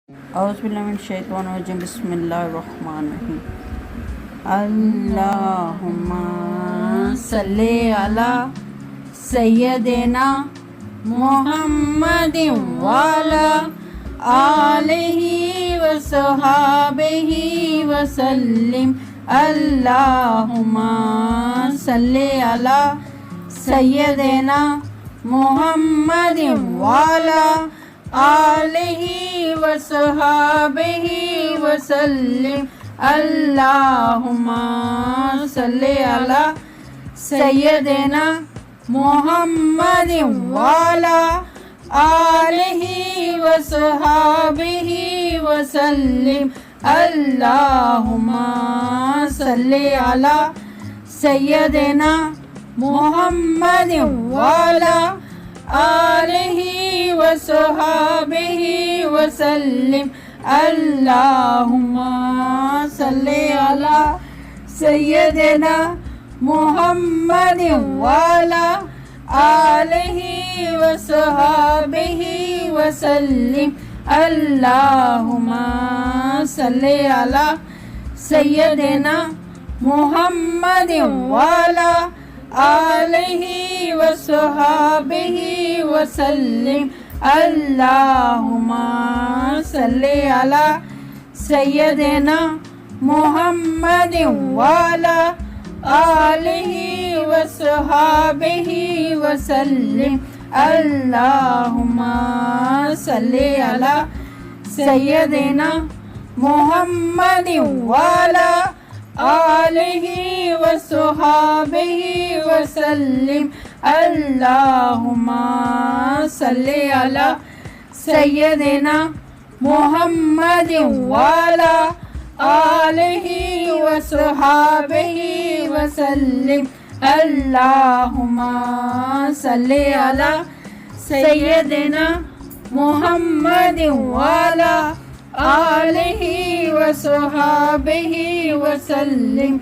औज़ुबिल्लाहिमिनश्शैतानिर्रजीम बिस्मिल्लाहिर्रहमानिर्रहीम। अल्लाहुम्मा सल्ली अला सय्यदिना मुहम्मदिन वाला आलिहि वसहाबिहि वसल्लिम। अल्लाहुम्मा सल्ली अला सय्यदिना मुहम्मदिन वाला आलिहि वसहाबिहि वसल्लिम। अल्लाहुम्मा सल्ली अला सय्यदिना मुहम्मदिन वाला आलिहि वसहाबिहि वसल्लिम। अल्लाहुम्मा सल्ली अला सय्यदिना मुहम्मदिन वाला आलिहि वसहाबिहि वसल्लिम। अल्लाहुम्मा सल्ली अला सय्यदिना मुहम्मदिन वाला आलिहि वसहाबिहि वसल्लिम। अल्लाहुम्मा सल्ली अला सय्यदिना मुहम्मदिन वाला आलिहि वसहाबिहि वसल्लिम। अल्लाहुम्मा सल्ली अला सय्यदिना मुहम्मदिन वाला आलिहि वसहाबिहि वसल्लिम। अल्लाहुम्मा सल्ली अला सय्यदिना मुहम्मदिन वाला आलिहि वसहाबिहि वसल्लिम। अल्लाहुम्मा सल्ली अला सय्यदिना मुहम्मदिन वाला आलिहि वसहाबिहि वसल्लिम। अल्लाहुम्मा सल्ली अला सय्यदिना मुहम्मदिन वाला आलिहि वसहाबिहि वसल्लिम।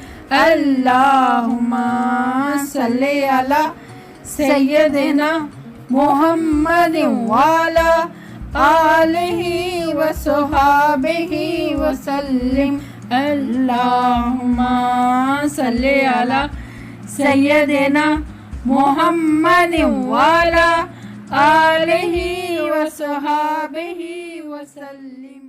अल्लाहुम्मा सल्ली अला सय्यदिना मुहम्मदिन वाला आलिहि वसहाबिहि वसल्लिम। अल्लाहुम्मा सल्ली अला सय्यदिना मुहम्मदिन वाला आलिहि वसहाबिहि वसल्लिम।